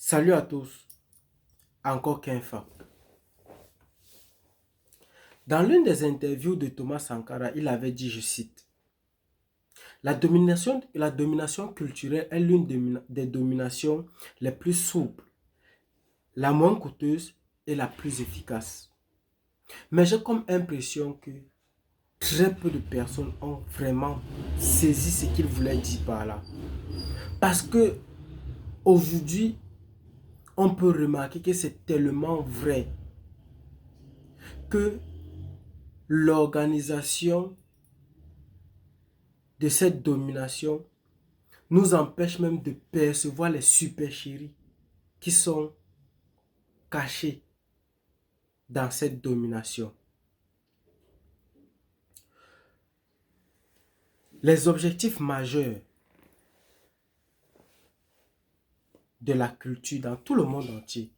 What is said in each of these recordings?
Salut à tous, encore qu'un fac. Dans l'une des interviews de Thomas Sankara, il avait dit, je cite, la domination culturelle est l'une des dominations les plus souples, la moins coûteuse et la plus efficace. Mais j'ai comme impression que très peu de personnes ont vraiment saisi ce qu'il voulait dire par là. Parce que aujourd'hui, on peut remarquer que c'est tellement vrai que l'organisation de cette domination nous empêche même de percevoir les supercheries qui sont cachées dans cette domination. Les objectifs majeurs de la culture dans tout le monde entier,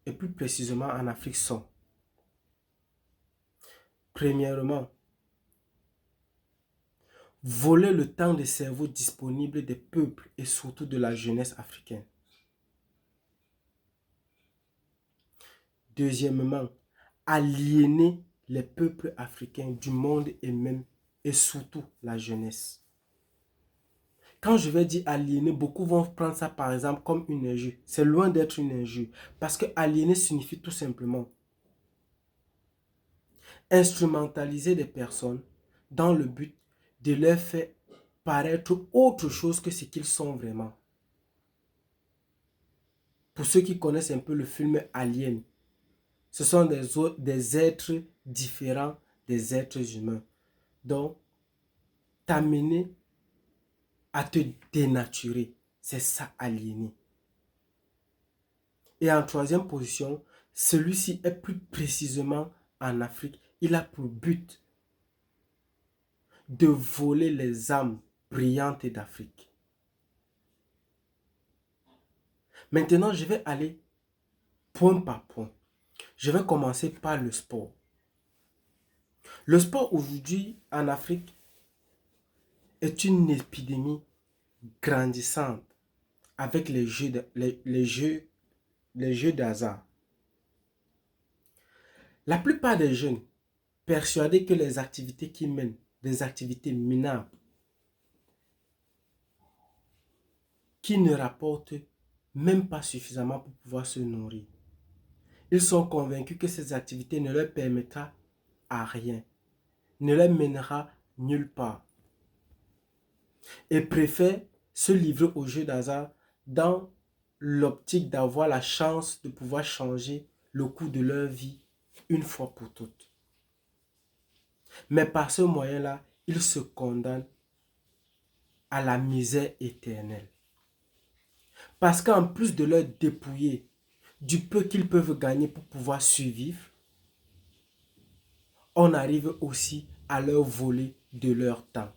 et plus précisément en Afrique, sont, premièrement, voler le temps de cerveau disponible des peuples et surtout de la jeunesse africaine. Deuxièmement, aliéner les peuples africains du monde et surtout la jeunesse. Quand je vais dire aliéner, beaucoup vont prendre ça par exemple comme une injure. C'est loin d'être une injure. Parce que aliéner signifie tout simplement instrumentaliser des personnes dans le but de leur faire paraître autre chose que ce qu'ils sont vraiment. Pour ceux qui connaissent un peu le film Alien, ce sont des êtres différents des êtres humains. Donc, t'amener à te dénaturer, c'est ça aliéner. Et en troisième position, celui-ci est plus précisément en Afrique. Il a pour but de voler les âmes brillantes d'Afrique. Maintenant, je vais aller point par point. Je vais commencer par le sport. Le sport aujourd'hui en Afrique est une épidémie grandissante avec les jeux d'hasard. La plupart des jeunes persuadés que les activités qu'ils mènent, des activités minables, qui ne rapportent même pas suffisamment pour pouvoir se nourrir. Ils sont convaincus que ces activités ne leur permettront à rien, ne les mènera nulle part. Et préfèrent se livrer au jeu d'hasard dans l'optique d'avoir la chance de pouvoir changer le cours de leur vie une fois pour toutes. Mais par ce moyen-là, ils se condamnent à la misère éternelle. Parce qu'en plus de leur dépouiller du peu qu'ils peuvent gagner pour pouvoir survivre, on arrive aussi à leur voler de leur temps.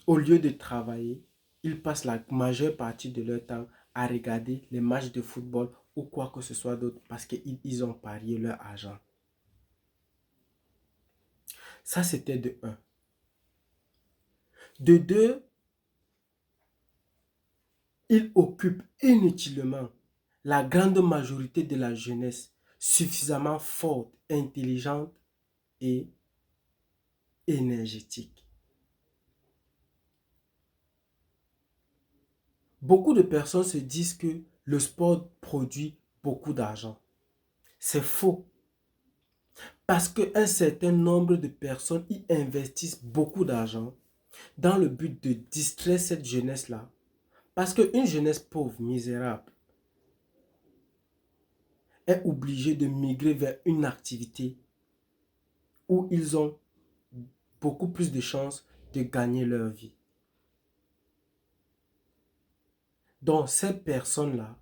Au lieu de travailler, ils passent la majeure partie de leur temps à regarder les matchs de football ou quoi que ce soit d'autre parce qu'ils ont parié leur argent. Ça, c'était de un. De deux, ils occupent inutilement la grande majorité de la jeunesse suffisamment forte, intelligente et énergétique. Beaucoup de personnes se disent que le sport produit beaucoup d'argent. C'est faux. Parce qu'un certain nombre de personnes y investissent beaucoup d'argent dans le but de distraire cette jeunesse-là. Parce qu'une jeunesse pauvre, misérable, est obligée de migrer vers une activité où ils ont beaucoup plus de chances de gagner leur vie. Donc ces personnes-là,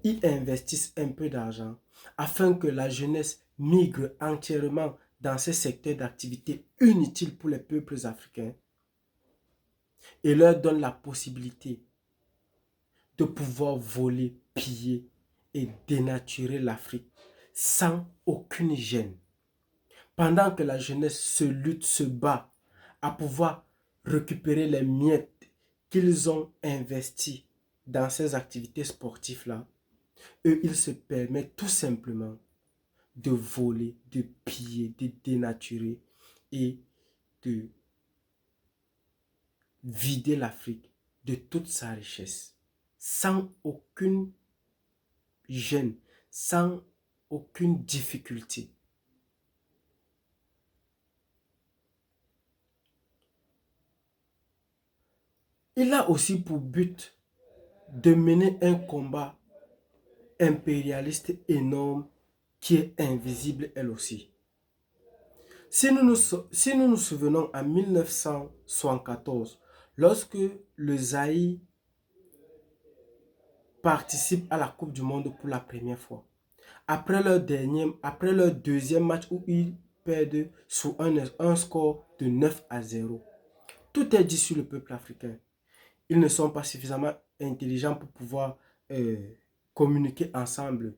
ils investissent un peu d'argent afin que la jeunesse migre entièrement dans ces secteurs d'activité inutiles pour les peuples africains et leur donne la possibilité de pouvoir voler, piller et dénaturer l'Afrique sans aucune gêne. Pendant que la jeunesse se lutte, se bat à pouvoir récupérer les miettes qu'ils ont investi dans ces activités sportives-là, eux, ils se permettent tout simplement de voler, de piller, de dénaturer et de vider l'Afrique de toute sa richesse, sans aucune gêne, sans aucune difficulté. Il a aussi pour but de mener un combat impérialiste énorme qui est invisible elle aussi. Si nous nous souvenons en 1974, lorsque le Zaïre participe à la Coupe du Monde pour la première fois, après leur deuxième match où ils perdent sur un score de 9-0, tout est dit sur le peuple africain. Ils ne sont pas suffisamment intelligents pour pouvoir communiquer ensemble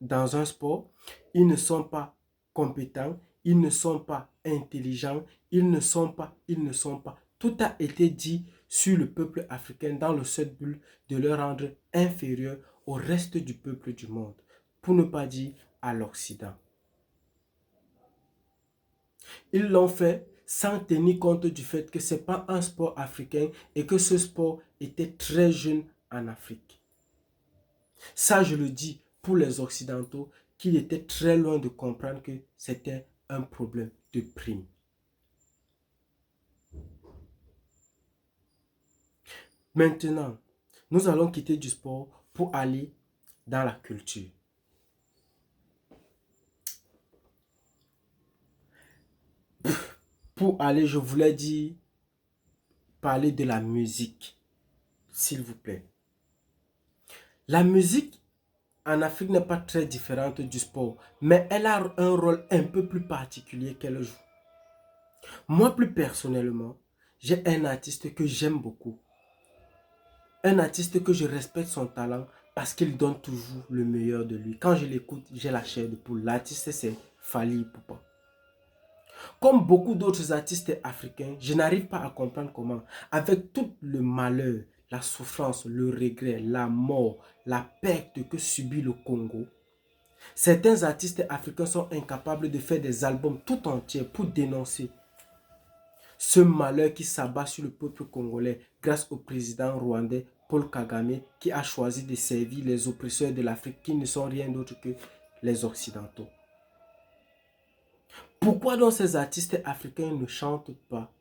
dans un sport. Ils ne sont pas compétents, ils ne sont pas intelligents, ils ne sont pas. Tout a été dit sur le peuple africain dans le seul but de le rendre inférieur au reste du peuple du monde, pour ne pas dire à l'Occident. Ils l'ont fait sans tenir compte du fait que ce n'est pas un sport africain et que ce sport était très jeune en Afrique. Ça, je le dis pour les Occidentaux qui étaient très loin de comprendre que c'était un problème de prime. Maintenant, nous allons quitter du sport pour aller dans la culture. Pour aller, je voulais dire, parler de la musique, s'il vous plaît. La musique en Afrique n'est pas très différente du sport, mais elle a un rôle un peu plus particulier qu'elle joue. Moi, plus personnellement, j'ai un artiste que j'aime beaucoup. Un artiste que je respecte son talent parce qu'il donne toujours le meilleur de lui. Quand je l'écoute, j'ai la chair de poule. L'artiste, c'est Fally Ipupa. Comme beaucoup d'autres artistes africains, je n'arrive pas à comprendre comment, avec tout le malheur, la souffrance, le regret, la mort, la perte que subit le Congo, certains artistes africains sont incapables de faire des albums tout entiers pour dénoncer ce malheur qui s'abat sur le peuple congolais grâce au président rwandais Paul Kagame qui a choisi de servir les oppresseurs de l'Afrique qui ne sont rien d'autre que les Occidentaux. Pourquoi donc ces artistes africains ne chantent pas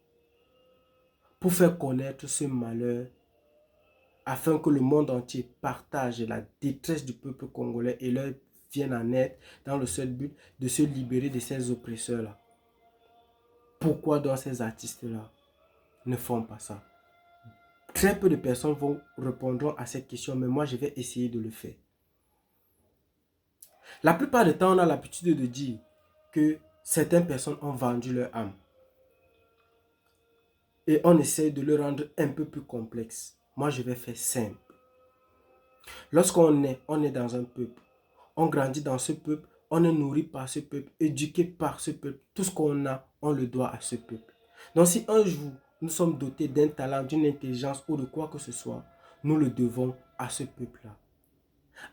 pour faire connaître ce malheur afin que le monde entier partage la détresse du peuple congolais et leur vienne en aide dans le seul but de se libérer de ces oppresseurs-là? Pourquoi donc ces artistes-là ne font pas ça? Très peu de personnes répondront à cette question, mais moi je vais essayer de le faire. La plupart du temps, on a l'habitude de dire que certaines personnes ont vendu leur âme. Et on essaie de le rendre un peu plus complexe. Moi, je vais faire simple. Lorsqu'on est dans un peuple. On grandit dans ce peuple. On est nourri par ce peuple, éduqué par ce peuple. Tout ce qu'on a, on le doit à ce peuple. Donc si un jour, nous sommes dotés d'un talent, d'une intelligence ou de quoi que ce soit, nous le devons à ce peuple-là.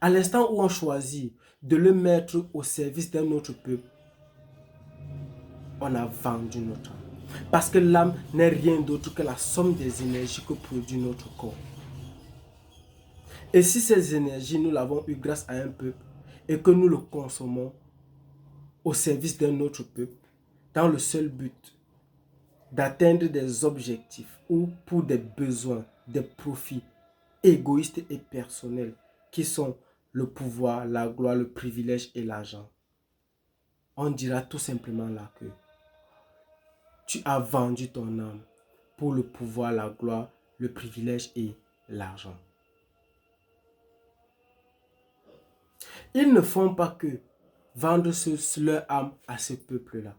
À l'instant où on choisit de le mettre au service d'un autre peuple, on a vendu notre âme. Parce que l'âme n'est rien d'autre que la somme des énergies que produit notre corps. Et si ces énergies, nous l'avons eu grâce à un peuple et que nous le consommons au service d'un autre peuple, dans le seul but d'atteindre des objectifs ou pour des besoins, des profits égoïstes et personnels qui sont le pouvoir, la gloire, le privilège et l'argent, on dira tout simplement là que tu as vendu ton âme pour le pouvoir, la gloire, le privilège et l'argent. Ils ne font pas que vendre leur âme à ce peuple-là.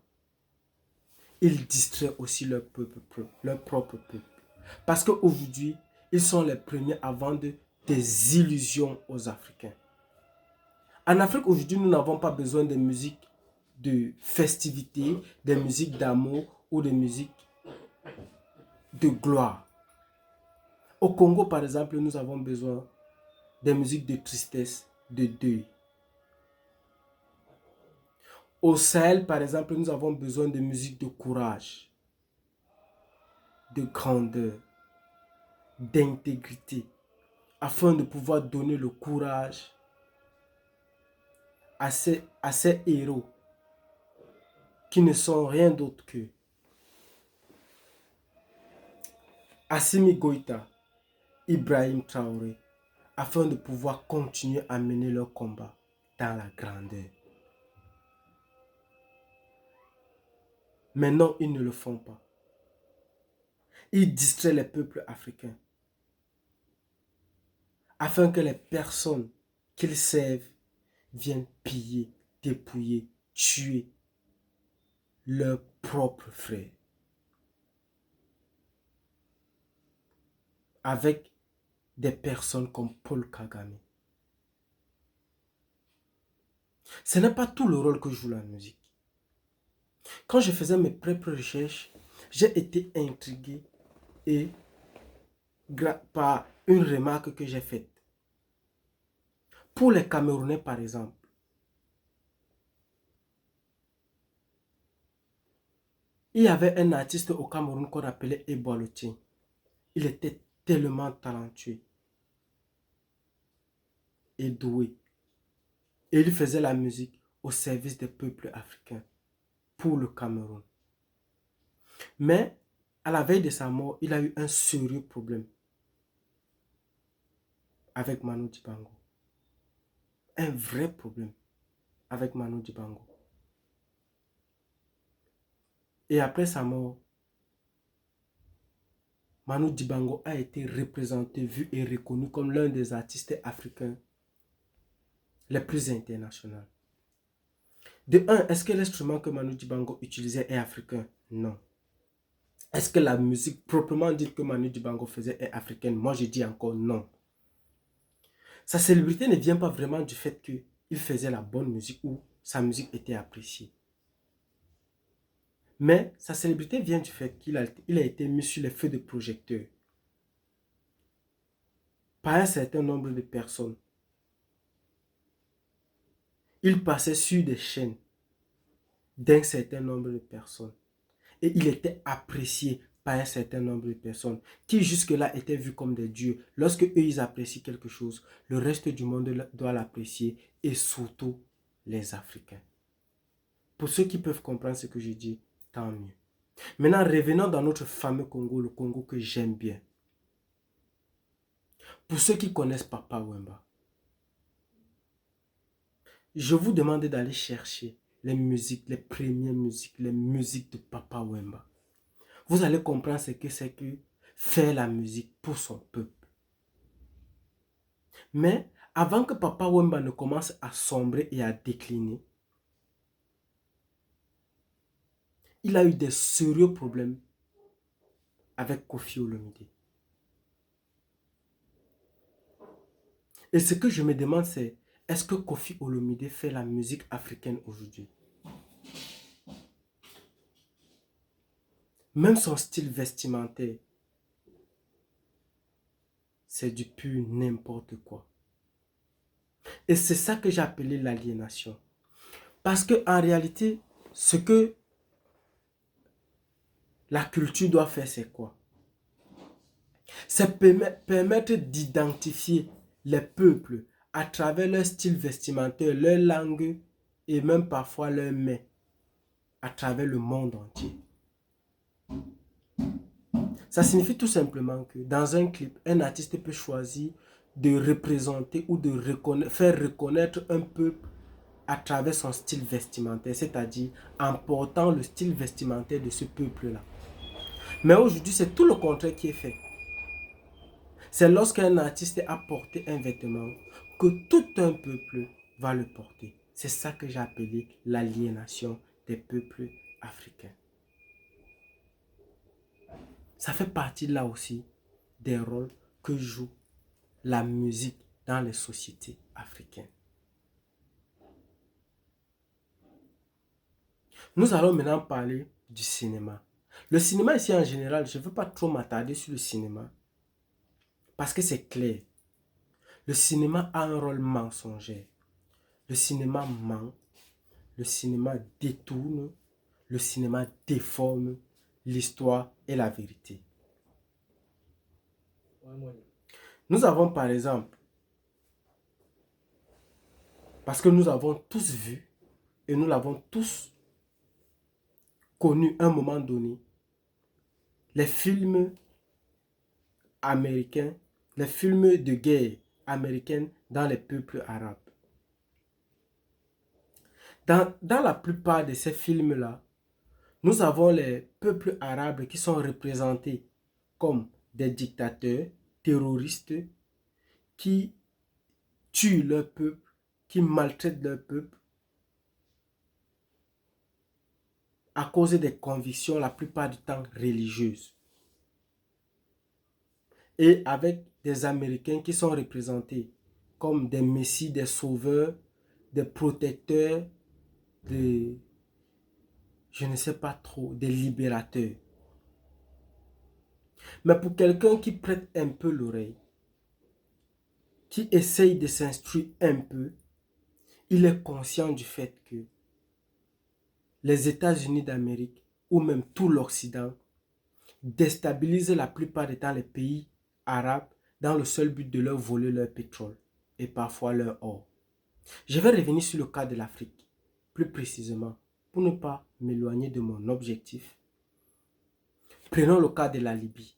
Ils distraient aussi leur propre peuple. Parce qu'aujourd'hui, ils sont les premiers à vendre des illusions aux Africains. En Afrique, aujourd'hui, nous n'avons pas besoin de musique de festivité, des musiques d'amour ou de musique de gloire. Au Congo, par exemple, nous avons besoin des musiques de tristesse, de deuil. Au Sahel, par exemple, nous avons besoin de musiques de courage, de grandeur, d'intégrité, afin de pouvoir donner le courage à ces héros qui ne sont rien d'autre que Assimi Goïta, Ibrahim Traoré, afin de pouvoir continuer à mener leur combat dans la grandeur. Mais non, ils ne le font pas. Ils distraient les peuples africains afin que les personnes qu'ils servent viennent piller, dépouiller, tuer leurs propres frères. Avec des personnes comme Paul Kagame. Ce n'est pas tout le rôle que joue la musique. Quand je faisais mes propres recherches, j'ai été intrigué et par une remarque que j'ai faite. Pour les Camerounais, par exemple, il y avait un artiste au Cameroun qu'on appelait Eboalotien. Il était tellement talentueux et doué. Et il faisait la musique au service des peuples africains pour le Cameroun. Mais à la veille de sa mort, il a eu un sérieux problème avec Manu Dibango. Un vrai problème avec Manu Dibango. Et après sa mort, Manu Dibango a été représenté, vu et reconnu comme l'un des artistes africains les plus internationaux. De un, est-ce que l'instrument que Manu Dibango utilisait est africain? Non. Est-ce que la musique proprement dite que Manu Dibango faisait est africaine? Moi, je dis encore non. Sa célébrité ne vient pas vraiment du fait qu'il faisait la bonne musique ou sa musique était appréciée. Mais sa célébrité vient du fait qu'il a été mis sur les feux de projecteurs par un certain nombre de personnes. Il passait sur des chaînes d'un certain nombre de personnes. Et il était apprécié par un certain nombre de personnes qui jusque-là étaient vus comme des dieux. Lorsque eux, ils apprécient quelque chose, le reste du monde doit l'apprécier et surtout les Africains. Pour ceux qui peuvent comprendre ce que je dis, tant mieux. Maintenant, revenons dans notre fameux Congo, le Congo que j'aime bien. Pour ceux qui connaissent Papa Wemba, je vous demande d'aller chercher les musiques, les premières musiques, les musiques de Papa Wemba. Vous allez comprendre ce que c'est que faire la musique pour son peuple. Mais avant que Papa Wemba ne commence à sombrer et à décliner, il a eu des sérieux problèmes avec Koffi Olomide. Et ce que je me demande, c'est est-ce que Koffi Olomide fait la musique africaine aujourd'hui? Même son style vestimentaire, c'est du pur n'importe quoi. Et c'est ça que j'ai appelé l'aliénation. Parce qu'en réalité, ce que la culture doit faire, c'est quoi? C'est permettre d'identifier les peuples à travers leur style vestimentaire, leur langue et même parfois leur mets à travers le monde entier. Ça signifie tout simplement que dans un clip, un artiste peut choisir de représenter ou de faire reconnaître un peuple à travers son style vestimentaire, c'est-à-dire en portant le style vestimentaire de ce peuple-là. Mais aujourd'hui, c'est tout le contraire qui est fait. C'est lorsqu'un artiste a porté un vêtement que tout un peuple va le porter. C'est ça que j'ai appelé l'aliénation des peuples africains. Ça fait partie là aussi des rôles que joue la musique dans les sociétés africaines. Nous allons maintenant parler du cinéma. Le cinéma ici en général, je ne veux pas trop m'attarder sur le cinéma. Parce que c'est clair. Le cinéma a un rôle mensonger. Le cinéma ment. Le cinéma détourne. Le cinéma déforme l'histoire et la vérité. Nous avons par exemple, parce que nous avons tous vu et nous l'avons tous connu à un moment donné, les films américains, les films de guerre américains dans les peuples arabes. Dans la plupart de ces films-là, nous avons les peuples arabes qui sont représentés comme des dictateurs, terroristes, qui tuent leur peuple, qui maltraitent leur peuple à cause des convictions, la plupart du temps religieuses. Et avec des Américains qui sont représentés comme des messies, des sauveurs, des protecteurs, des, je ne sais pas trop, des libérateurs. Mais pour quelqu'un qui prête un peu l'oreille, qui essaye de s'instruire un peu, il est conscient du fait que les États-Unis d'Amérique ou même tout l'Occident déstabilisent la plupart du temps les pays arabes dans le seul but de leur voler leur pétrole et parfois leur or. Je vais revenir sur le cas de l'Afrique, plus précisément, pour ne pas m'éloigner de mon objectif. Prenons le cas de la Libye.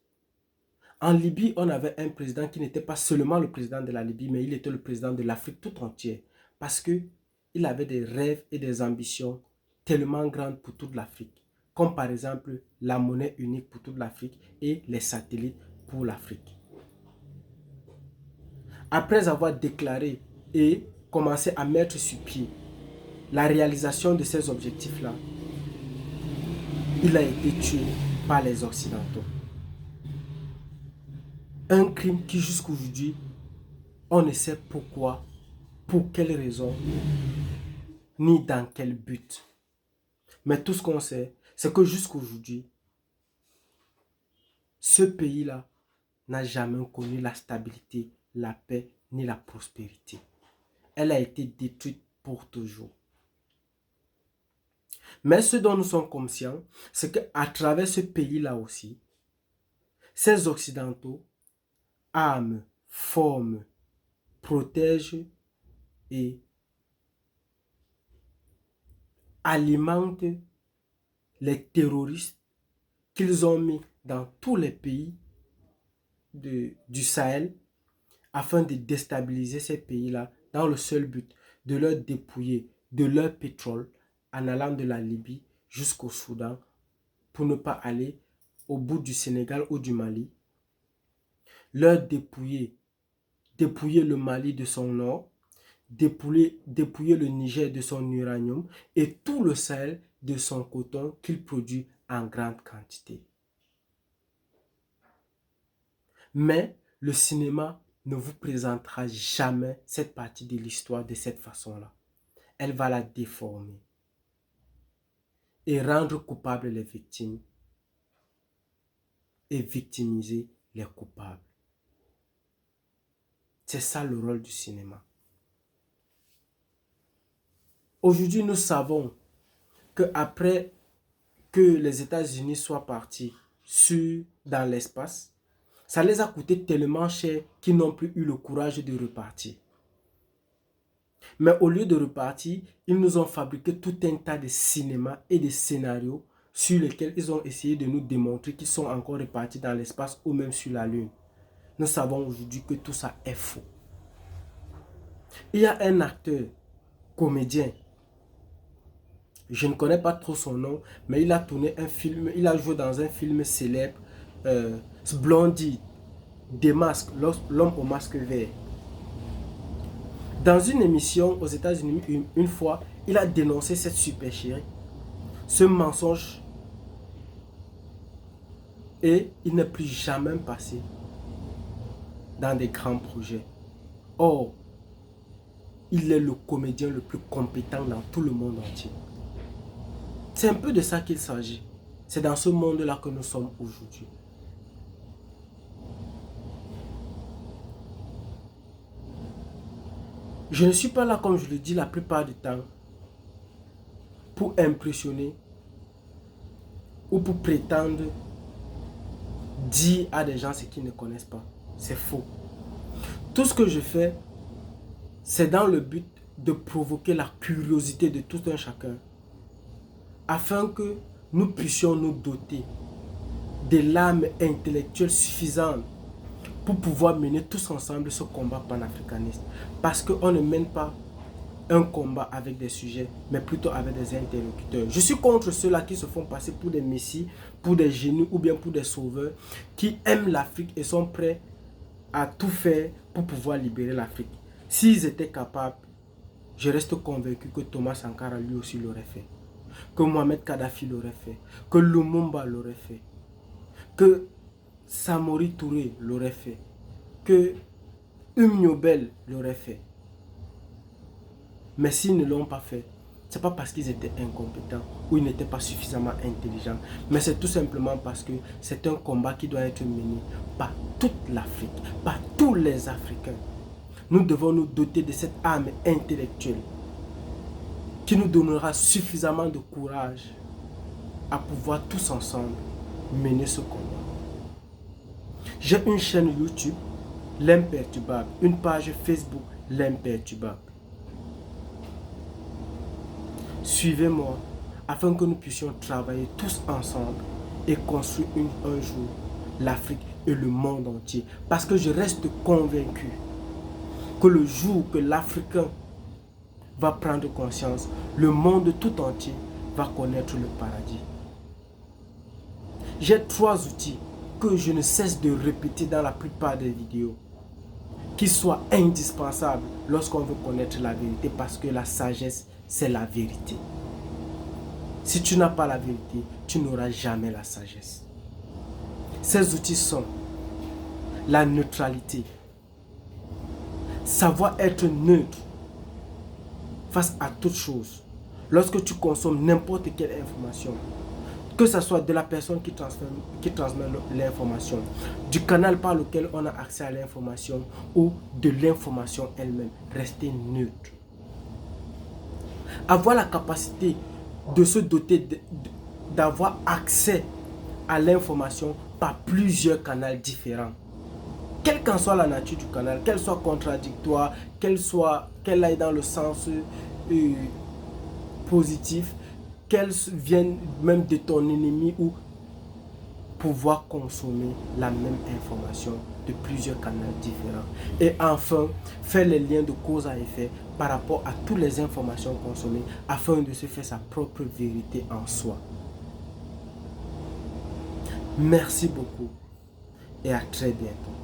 En Libye, on avait un président qui n'était pas seulement le président de la Libye, mais il était le président de l'Afrique tout entière. Parce qu'il avait des rêves et des ambitions tellement grandes pour toute l'Afrique. Comme par exemple la monnaie unique pour toute l'Afrique et les satellites pour l'Afrique. Après avoir déclaré et commencé à mettre sur pied la réalisation de ces objectifs-là, il a été tué par les Occidentaux. Un crime qui jusqu'aujourd'hui, on ne sait pourquoi, pour quelle raison, ni dans quel but. Mais tout ce qu'on sait, c'est que jusqu'aujourd'hui, ce pays-là n'a jamais connu la stabilité, la paix, ni la prospérité. Elle a été détruite pour toujours. Mais ce dont nous sommes conscients, c'est qu'à travers ce pays-là aussi, ces Occidentaux arment, forment, protègent et alimentent les terroristes qu'ils ont mis dans tous les pays du Sahel afin de déstabiliser ces pays-là dans le seul but de leur dépouiller de leur pétrole en allant de la Libye jusqu'au Soudan pour ne pas aller au bout du Sénégal ou du Mali, leur dépouiller le Mali de son or, dépouiller le Niger de son uranium et tout le Sahel de son coton qu'il produit en grande quantité. Mais le cinéma ne vous présentera jamais cette partie de l'histoire de cette façon-là. Elle va la déformer et rendre coupables les victimes et victimiser les coupables. C'est ça le rôle du cinéma. Aujourd'hui, nous savons qu'après que les États-Unis soient partis dans l'espace, ça les a coûté tellement cher qu'ils n'ont plus eu le courage de repartir. Mais au lieu de repartir, ils nous ont fabriqué tout un tas de cinémas et de scénarios sur lesquels ils ont essayé de nous démontrer qu'ils sont encore repartis dans l'espace ou même sur la Lune. Nous savons aujourd'hui que tout ça est faux. Il y a un acteur, comédien, je ne connais pas trop son nom, mais il a tourné un film, il a joué dans un film célèbre, Blondie, Des masques, l'homme au masque vert. Dans une émission aux États-Unis, une fois, il a dénoncé cette supercherie, ce mensonge, et il n'est plus jamais passé dans des grands projets. Or, il est le comédien le plus compétent dans tout le monde entier. C'est un peu de ça qu'il s'agit. C'est dans ce monde-là que nous sommes aujourd'hui. Je ne suis pas là, comme je le dis la plupart du temps, pour impressionner ou pour prétendre dire à des gens ce qu'ils ne connaissent pas. C'est faux. Tout ce que je fais, c'est dans le but de provoquer la curiosité de tout un chacun, afin que nous puissions nous doter de l'âme intellectuelle suffisante pour pouvoir mener tous ensemble ce combat panafricaniste. Parce qu'on ne mène pas un combat avec des sujets, mais plutôt avec des interlocuteurs. Je suis contre ceux-là qui se font passer pour des messies, pour des génies ou bien pour des sauveurs, qui aiment l'Afrique et sont prêts à tout faire pour pouvoir libérer l'Afrique. S'ils étaient capables, je reste convaincu que Thomas Sankara lui aussi l'aurait fait, que Mohamed Kadhafi l'aurait fait, que Lumumba l'aurait fait, que Samori Touré l'aurait fait, que Nyobel l'aurait fait. Mais s'ils ne l'ont pas fait, ce n'est pas parce qu'ils étaient incompétents ou ils n'étaient pas suffisamment intelligents, mais c'est tout simplement parce que c'est un combat qui doit être mené par toute l'Afrique, par tous les Africains. Nous devons nous doter de cette âme intellectuelle qui nous donnera suffisamment de courage à pouvoir tous ensemble mener ce combat. J'ai une chaîne YouTube, L'Imperturbable, une page Facebook, L'Imperturbable. Suivez-moi afin que nous puissions travailler tous ensemble et construire un jour l'Afrique et le monde entier. Parce que je reste convaincu que le jour que l'Africain va prendre conscience, le monde tout entier va connaître le paradis. J'ai 3 outils que je ne cesse de répéter dans la plupart des vidéos, qui soient indispensables lorsqu'on veut connaître la vérité, parce que la sagesse, c'est la vérité. Si tu n'as pas la vérité, tu n'auras jamais la sagesse. Ces outils sont la neutralité, savoir être neutre face à toute chose. Lorsque tu consommes n'importe quelle information, que ce soit de la personne qui transmet l'information, du canal par lequel on a accès à l'information ou de l'information elle-même, restez neutre. Avoir la capacité de se doter, d'avoir accès à l'information par plusieurs canaux différents. Quelle qu'en soit la nature du canal, qu'elle soit contradictoire, qu'elle aille dans le sens positif, qu'elle vienne même de ton ennemi, ou pouvoir consommer la même information de plusieurs canaux différents. Et enfin, faire les liens de cause à effet par rapport à toutes les informations consommées afin de se faire sa propre vérité en soi. Merci beaucoup et à très bientôt.